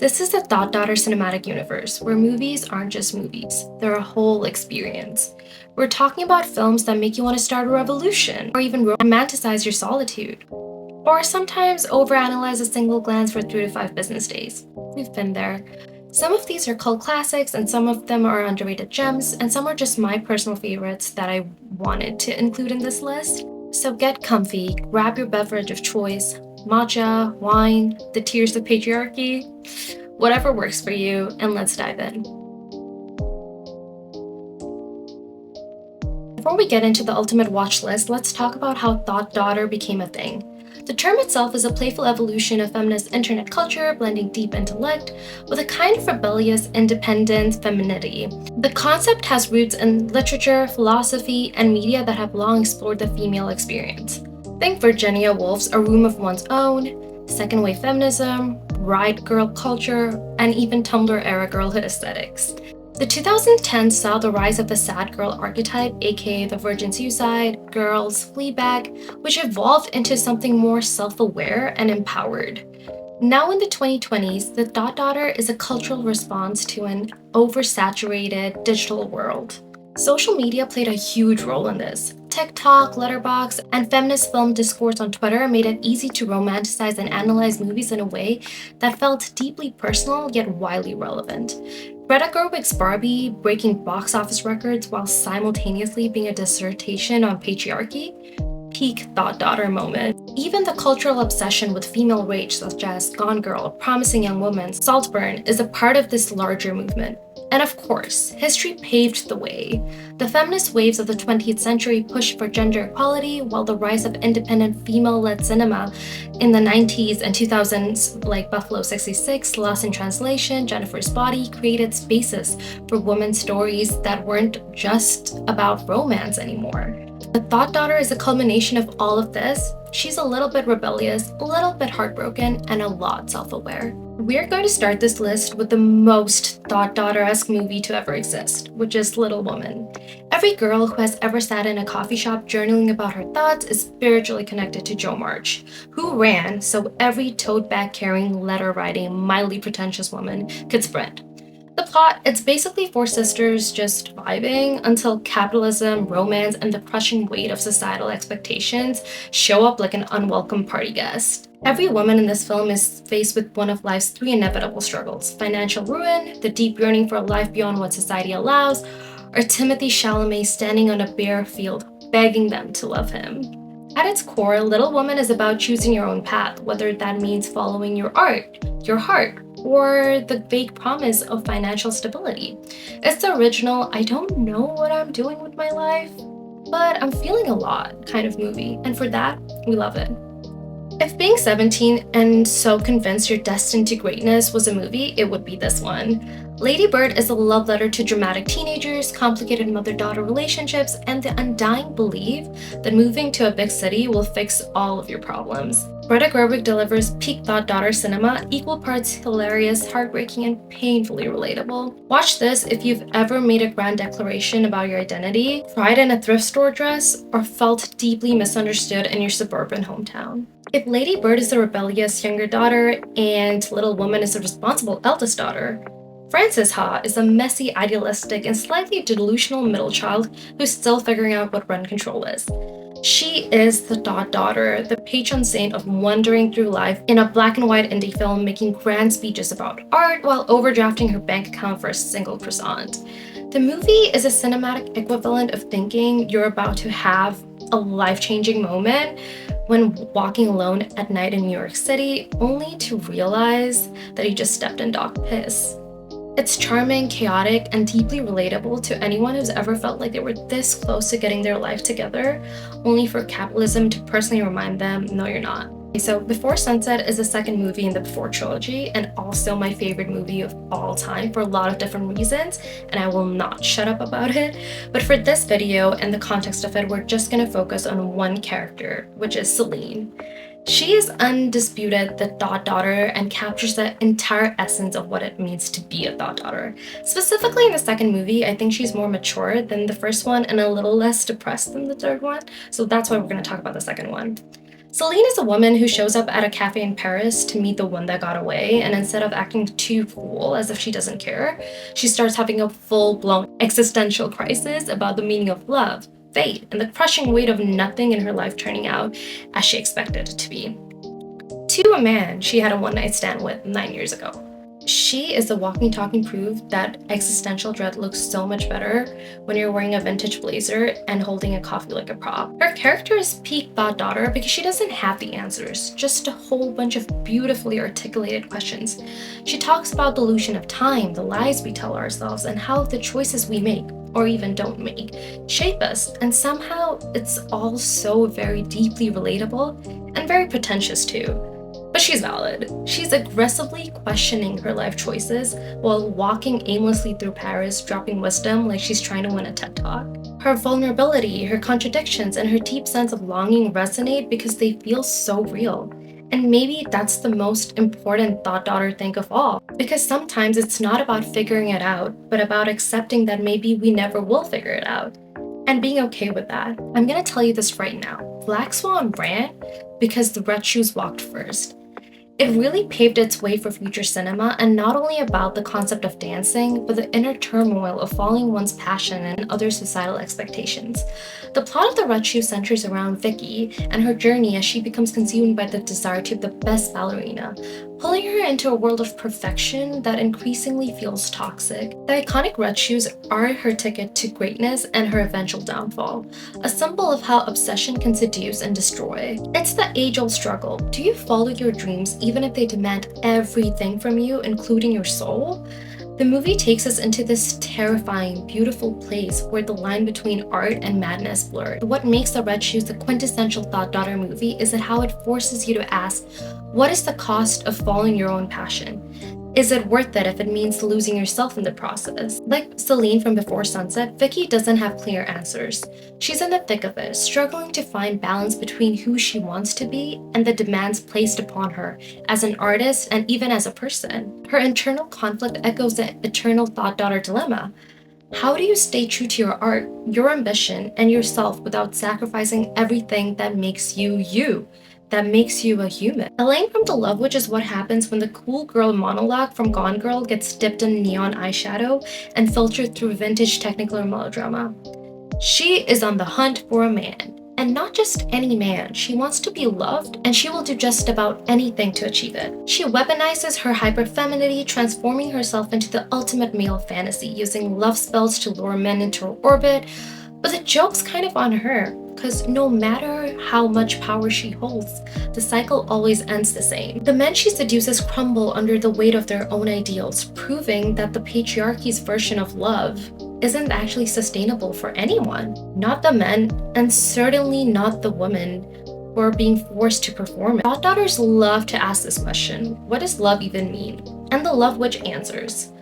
This is the Thought Daughter cinematic universe, where movies aren't just movies, they're a whole experience. We're talking about films that make you want to start a revolution, or even romanticize your solitude, or sometimes overanalyze a single glance for 3 to 5 business days. We've been there. Some of these are cult classics, and some of them are underrated gems, and some are just my personal favorites that I wanted to include in this list. So get comfy, grab your beverage of choice, matcha, wine, the tears of patriarchy, whatever works for you, and let's dive in. Before we get into the ultimate watch list, let's talk about how Thought Daughter became a thing. The term itself is a playful evolution of feminist internet culture, blending deep intellect with a kind of rebellious, independent femininity. The concept has roots in literature, philosophy, and media that have long explored the female experience. Think Virginia Woolf's A Room of One's Own, second wave feminism, riot girl culture, and even Tumblr era girlhood aesthetics. The 2010s saw the rise of the sad girl archetype, aka the virgin suicide, girls, fleabag, which evolved into something more self-aware and empowered. Now in the 2020s, the Thought Daughter is a cultural response to an oversaturated digital world. Social media played a huge role in this. TikTok, Letterboxd, and feminist film discourse on Twitter made it easy to romanticize and analyze movies in a way that felt deeply personal yet widely relevant. Greta Gerwig's Barbie breaking box office records while simultaneously being a dissertation on patriarchy, peak Thought Daughter moment. Even the cultural obsession with female rage, such as Gone Girl, Promising Young Woman, Saltburn, is a part of this larger movement. And of course, history paved the way. The feminist waves of the 20th century pushed for gender equality, while the rise of independent female-led cinema in the 90s and 2000s, like Buffalo 66, Lost in Translation, Jennifer's Body, created spaces for women's stories that weren't just about romance anymore. The Thought Daughter is a culmination of all of this. She's a little bit rebellious, a little bit heartbroken, and a lot self-aware. We're going to start this list with the most Thought Daughter-esque movie to ever exist, which is Little Woman. Every girl who has ever sat in a coffee shop journaling about her thoughts is spiritually connected to Jo March, who ran so every tote bag carrying, letter writing, mildly pretentious woman could sprint. The plot, it's basically four sisters just vibing until capitalism, romance, and the crushing weight of societal expectations show up like an unwelcome party guest. Every woman in this film is faced with one of life's three inevitable struggles: financial ruin, the deep yearning for a life beyond what society allows, or Timothée Chalamet standing on a bare field begging them to love him. At its core, Little Woman is about choosing your own path, whether that means following your art, your heart, or the vague promise of financial stability. It's the original, I don't know what I'm doing with my life, but I'm feeling a lot kind of movie, and for that, we love it. If being 17 and so convinced you're destined to greatness was a movie, it would be this one. Lady Bird is a love letter to dramatic teenagers, complicated mother-daughter relationships, and the undying belief that moving to a big city will fix all of your problems. Greta Gerwig delivers peak Thought Daughter cinema, equal parts hilarious, heartbreaking, and painfully relatable. Watch this if you've ever made a grand declaration about your identity, cried in a thrift store dress, or felt deeply misunderstood in your suburban hometown. If Lady Bird is the rebellious younger daughter and Little Woman is the responsible eldest daughter, Frances Ha is a messy, idealistic, and slightly delusional middle child who's still figuring out what rent control is. She is the Thought Daughter, the patron saint of wandering through life in a black and white indie film, making grand speeches about art while overdrafting her bank account for a single croissant. The movie is a cinematic equivalent of thinking you're about to have a life-changing moment when walking alone at night in New York City, only to realize that you just stepped in dog piss. It's charming, chaotic, and deeply relatable to anyone who's ever felt like they were this close to getting their life together, only for capitalism to personally remind them, no, you're not. So Before Sunset is the second movie in the Before trilogy, and also my favorite movie of all time for a lot of different reasons, and I will not shut up about it. But for this video and the context of it, we're just gonna focus on one character, which is Celine. She is undisputed the Thought Daughter and captures the entire essence of what it means to be a Thought Daughter. Specifically in the second movie, I think she's more mature than the first one and a little less depressed than the third one, so that's why we're going to talk about the second one. Celine is a woman who shows up at a cafe in Paris to meet the one that got away, and instead of acting too cool as if she doesn't care, she starts having a full-blown existential crisis about the meaning of love, fate, and the crushing weight of nothing in her life turning out as she expected it to be. To a man she had a one-night stand with 9 years ago. She is the walking, talking proof that existential dread looks so much better when you're wearing a vintage blazer and holding a coffee like a prop. Her character is peak thought daughter because she doesn't have the answers, just a whole bunch of beautifully articulated questions. She talks about the illusion of time, the lies we tell ourselves, and how the choices we make, or even don't make, shape us, and somehow it's all so very deeply relatable and very pretentious too. But she's valid. She's aggressively questioning her life choices while walking aimlessly through Paris, dropping wisdom like she's trying to win a TED Talk. Her vulnerability, her contradictions, and her deep sense of longing resonate because they feel so real. And maybe that's the most important thought daughter thing of all, because sometimes it's not about figuring it out, but about accepting that maybe we never will figure it out, and being okay with that. I'm gonna tell you this right now. Black Swan ran because the red shoes walked first. It really paved its way for future cinema, and not only about the concept of dancing, but the inner turmoil of following one's passion and other societal expectations. The plot of The Red Shoe centers around Vicky and her journey as she becomes consumed by the desire to be the best ballerina, pulling her into a world of perfection that increasingly feels toxic. The iconic red shoes are her ticket to greatness and her eventual downfall, a symbol of how obsession can seduce and destroy. It's the age-old struggle. Do you follow your dreams even if they demand everything from you, including your soul? The movie takes us into this terrifying, beautiful place where the line between art and madness blurred. What makes The Red Shoes the quintessential thought daughter movie is that how it forces you to ask, what is the cost of following your own passion? Is it worth it if it means losing yourself in the process? Like Celine from Before Sunset, Vicky doesn't have clear answers. She's in the thick of it, struggling to find balance between who she wants to be and the demands placed upon her as an artist and even as a person. Her internal conflict echoes the eternal thought daughter dilemma. How do you stay true to your art, your ambition, and yourself without sacrificing everything that makes you you? That makes you a human. Elaine from The Love Witch is what happens when the cool girl monologue from Gone Girl gets dipped in neon eyeshadow and filtered through vintage technicolor melodrama. She is on the hunt for a man, and not just any man. She wants to be loved, and she will do just about anything to achieve it. She weaponizes her hyperfemininity, transforming herself into the ultimate male fantasy, using love spells to lure men into her orbit. But the joke's kind of on her, because no matter how much power she holds, the cycle always ends the same. The men she seduces crumble under the weight of their own ideals, proving that the patriarchy's version of love isn't actually sustainable for anyone. Not the men, and certainly not the women who are being forced to perform it. Thought daughters love to ask this question: what does love even mean? And The Love Witch answers.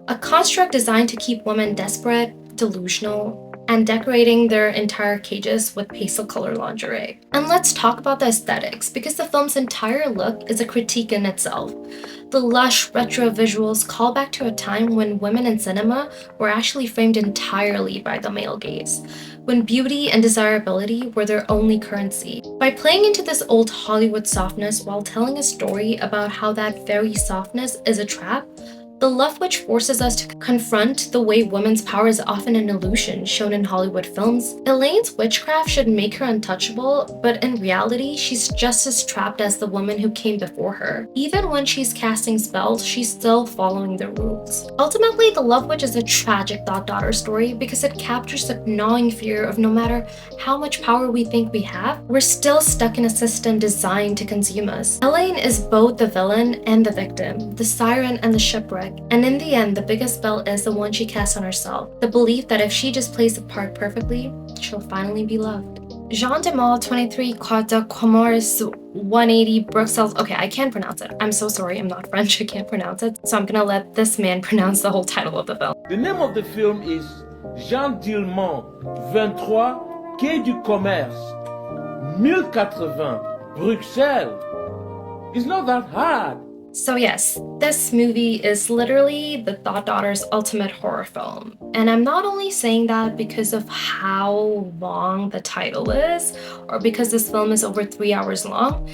A construct designed to keep women desperate, delusional, and decorating their entire cages with pastel color lingerie. And let's talk about the aesthetics, because the film's entire look is a critique in itself. The lush, retro visuals call back to a time when women in cinema were actually framed entirely by the male gaze, when beauty and desirability were their only currency. By playing into this old Hollywood softness while telling a story about how that very softness is a trap, The Love Witch forces us to confront the way women's power is often an illusion shown in Hollywood films. Elaine's witchcraft should make her untouchable, but in reality, she's just as trapped as the woman who came before her. Even when she's casting spells, she's still following the rules. Ultimately, The Love Witch is a tragic thought daughter story because it captures the gnawing fear of no matter how much power we think we have, we're still stuck in a system designed to consume us. Elaine is both the villain and the victim, the siren and the shipwreck. And in the end, the biggest spell is the one she casts on herself, the belief that if she just plays the part perfectly, she'll finally be loved. Jeanne, 23, quai de 180, Bruxelles. Okay, I can't pronounce it. I'm so sorry, I'm not French, I can't pronounce it. So I'm gonna let this man pronounce the whole title of the film. The name of the film is Jeanne Dielman, 23, quai du commerce, 1080, Bruxelles. It's not that hard. So yes, this movie is literally the Thought Daughter's ultimate horror film. And I'm not only saying that because of how long the title is, or because this film is over 3 hours long.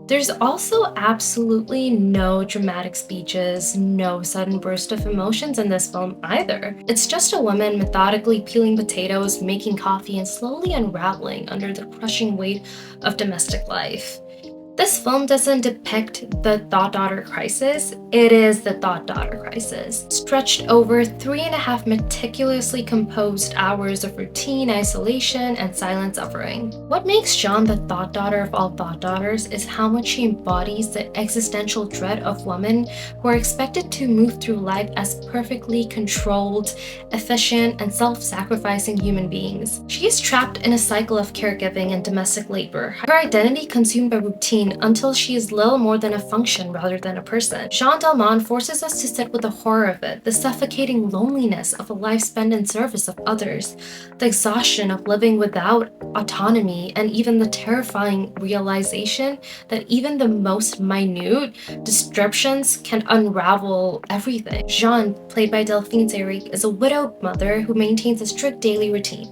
There's also absolutely no dramatic speeches, no sudden burst of emotions in this film either. It's just a woman methodically peeling potatoes, making coffee, and slowly unraveling under the crushing weight of domestic life. This film doesn't depict the thought daughter crisis, it is the thought daughter crisis, stretched over 3.5 meticulously composed hours of routine, isolation, and silent suffering. What makes Jeanne the thought daughter of all thought daughters is how much she embodies the existential dread of women who are expected to move through life as perfectly controlled, efficient, and self-sacrificing human beings. She is trapped in a cycle of caregiving and domestic labor, her identity consumed by routine until she is little more than a function rather than a person. Jeanne Dielman forces us to sit with the horror of it, the suffocating loneliness of a life spent in service of others, the exhaustion of living without autonomy, and even the terrifying realization that even the most minute descriptions can unravel everything. Jeanne, played by Delphine Seyrig, is a widowed mother who maintains a strict daily routine.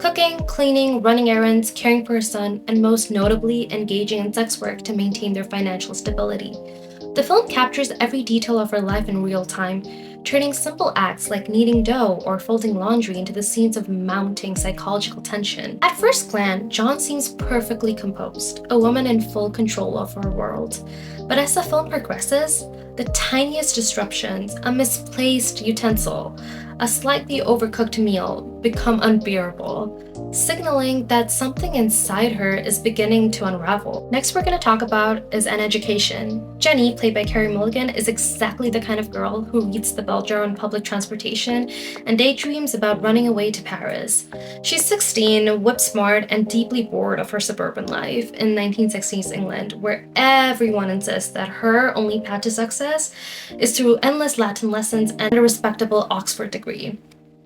Cooking, cleaning, running errands, caring for her son, and most notably, engaging in sex work to maintain their financial stability. The film captures every detail of her life in real time, turning simple acts like kneading dough or folding laundry into the scenes of mounting psychological tension. At first glance, Jeanne seems perfectly composed, a woman in full control of her world. But as the film progresses, the tiniest disruptions, a misplaced utensil, a slightly overcooked meal become unbearable, signaling that something inside her is beginning to unravel. Next we're going to talk about is an education. Jenny, played by Carey Mulligan, is exactly the kind of girl who reads the bell jar on public transportation and daydreams about running away to Paris. She's 16, whip-smart, and deeply bored of her suburban life in 1960s England, where everyone insists that her only path to success is through endless Latin lessons and a respectable Oxford degree.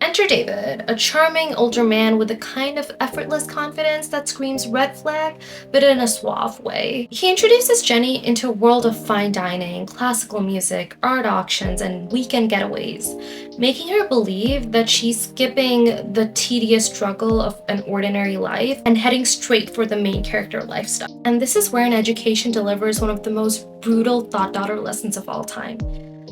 Enter David, a charming older man with a kind of effortless confidence that screams red flag, but in a suave way. He introduces Jenny into a world of fine dining, classical music, art auctions, and weekend getaways, making her believe that she's skipping the tedious struggle of an ordinary life and heading straight for the main character lifestyle. And this is where an education delivers one of the most brutal thought daughter lessons of all time.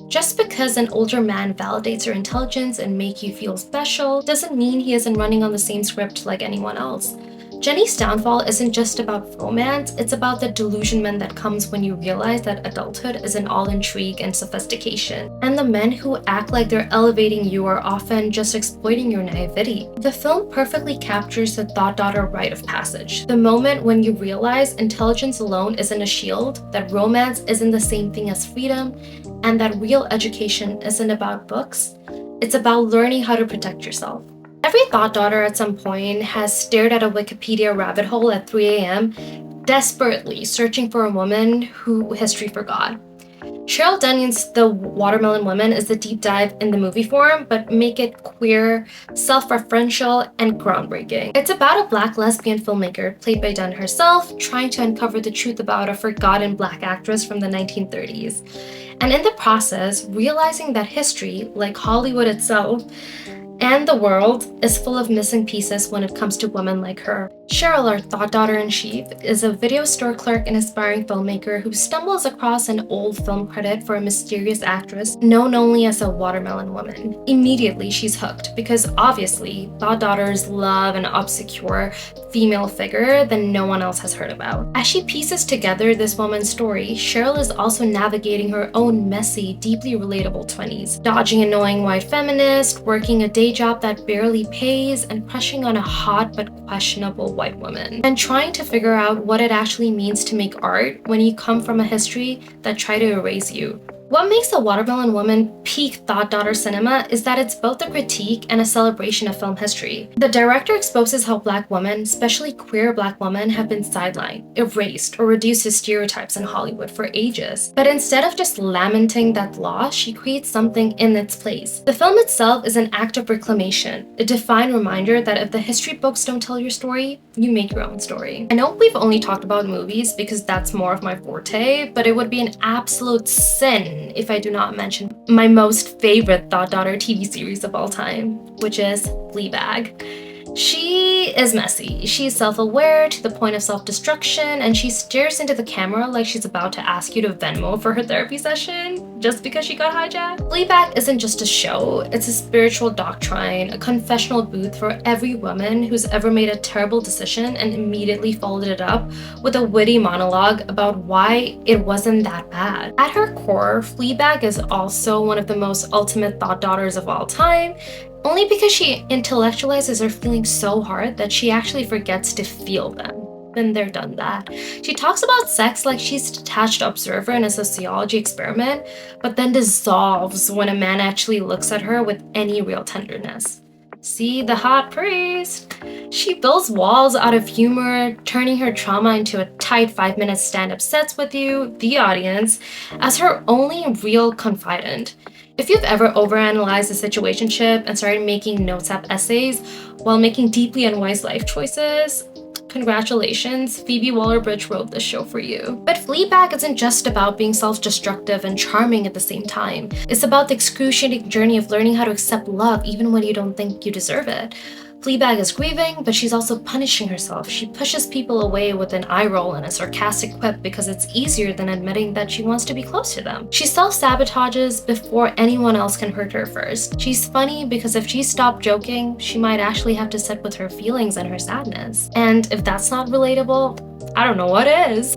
Just because an older man validates your intelligence and make you feel special doesn't mean he isn't running on the same script like anyone else. Jenny's downfall isn't just about romance, it's about the delusionment that comes when you realize that adulthood isn't all intrigue and sophistication. And the men who act like they're elevating you are often just exploiting your naivety. The film perfectly captures the thought daughter rite of passage. The moment when you realize intelligence alone isn't a shield, that romance isn't the same thing as freedom, and that real education isn't about books, it's about learning how to protect yourself. Every thought daughter at some point has stared at a Wikipedia rabbit hole at 3 a.m., desperately searching for a woman who history forgot. Cheryl Dunyan's The Watermelon Woman is a deep dive in the movie form, but make it queer, self-referential, and groundbreaking. It's about a Black lesbian filmmaker, played by Dunn herself, trying to uncover the truth about a forgotten Black actress from the 1930s. And in the process, realizing that history, like Hollywood itself, and the world is full of missing pieces when it comes to women like her. Cheryl, our thought daughter-in-chief, is a video store clerk and aspiring filmmaker who stumbles across an old film credit for a mysterious actress known only as a watermelon woman. Immediately, she's hooked because obviously, thought daughters love an obscure female figure that no one else has heard about. As she pieces together this woman's story, Cheryl is also navigating her own messy, deeply relatable 20s, dodging annoying white feminists, working a day job that barely pays, and crushing on a hot but questionable white woman, and trying to figure out what it actually means to make art when you come from a history that tried to erase you. What makes The Watermelon Woman peak thought daughter cinema is that it's both a critique and a celebration of film history. The director exposes how Black women, especially queer Black women, have been sidelined, erased, or reduced to stereotypes in Hollywood for ages. But instead of just lamenting that loss, she creates something in its place. The film itself is an act of reclamation, a defined reminder that if the history books don't tell your story, you make your own story. I know we've only talked about movies because that's more of my forte, but it would be an absolute sin if I do not mention my most favorite thought daughter TV series of all time, which is Fleabag. She is messy. She's self-aware to the point of self-destruction, and she stares into the camera like she's about to ask you to Venmo for her therapy session just because she got hijacked. Fleabag isn't just a show, it's a spiritual doctrine, a confessional booth for every woman who's ever made a terrible decision and immediately followed it up with a witty monologue about why it wasn't that bad. At her core, Fleabag is also one of the most ultimate thought daughters of all time, only because she intellectualizes her feelings so hard that she actually forgets to feel them. Been there, done that. She talks about sex like she's a detached observer in a sociology experiment, but then dissolves when a man actually looks at her with any real tenderness. See, the hot priest. She builds walls out of humor, turning her trauma into a tight 5-minute stand-up sets with you, the audience, as her only real confidant. If you've ever overanalyzed a situationship and started making notes app essays while making deeply unwise life choices, congratulations, Phoebe Waller-Bridge wrote this show for you. But Fleabag isn't just about being self-destructive and charming at the same time. It's about the excruciating journey of learning how to accept love even when you don't think you deserve it. Fleabag is grieving, but she's also punishing herself. She pushes people away with an eye roll and a sarcastic quip because it's easier than admitting that she wants to be close to them. She self-sabotages before anyone else can hurt her first. She's funny because if she stopped joking, she might actually have to sit with her feelings and her sadness. And if that's not relatable, I don't know what is.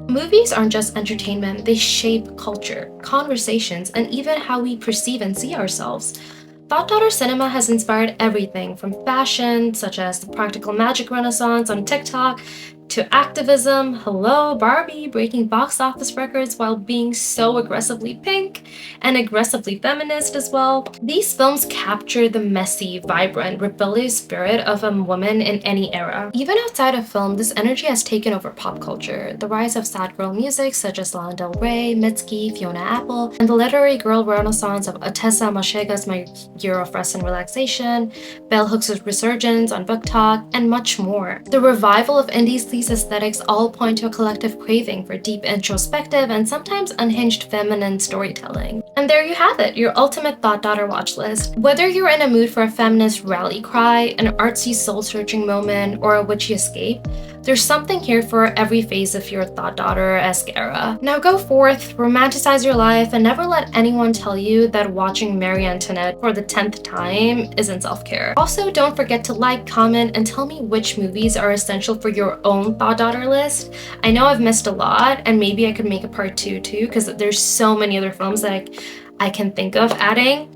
Movies aren't just entertainment, they shape culture, conversations, and even how we perceive and see ourselves. Thought Daughter cinema has inspired everything from fashion, such as the practical magic renaissance on TikTok, to activism, hello, Barbie breaking box office records while being so aggressively pink and aggressively feminist as well. These films capture the messy, vibrant, rebellious spirit of a woman in any era. Even outside of film, this energy has taken over pop culture. The rise of sad girl music such as Lana Del Rey, Mitski, Fiona Apple, and the literary girl renaissance of Atessa Mashega's My Year of Rest and Relaxation, Bell Hooks' resurgence on Book Talk, and much more. The revival of indies these aesthetics all point to a collective craving for deep introspective and sometimes unhinged feminine storytelling. And there you have it, your ultimate thought daughter watch list. Whether you're in a mood for a feminist rally cry, an artsy soul-searching moment, or a witchy escape, there's something here for every phase of your thought daughter-esque era. Now go forth, romanticize your life, and never let anyone tell you that watching Marie Antoinette for the 10th time isn't self-care. Also, don't forget to like, comment, and tell me which movies are essential for your own thought daughter list. I know I've missed a lot, and maybe I could make a part 2 too, because there's so many other films that I can think of adding.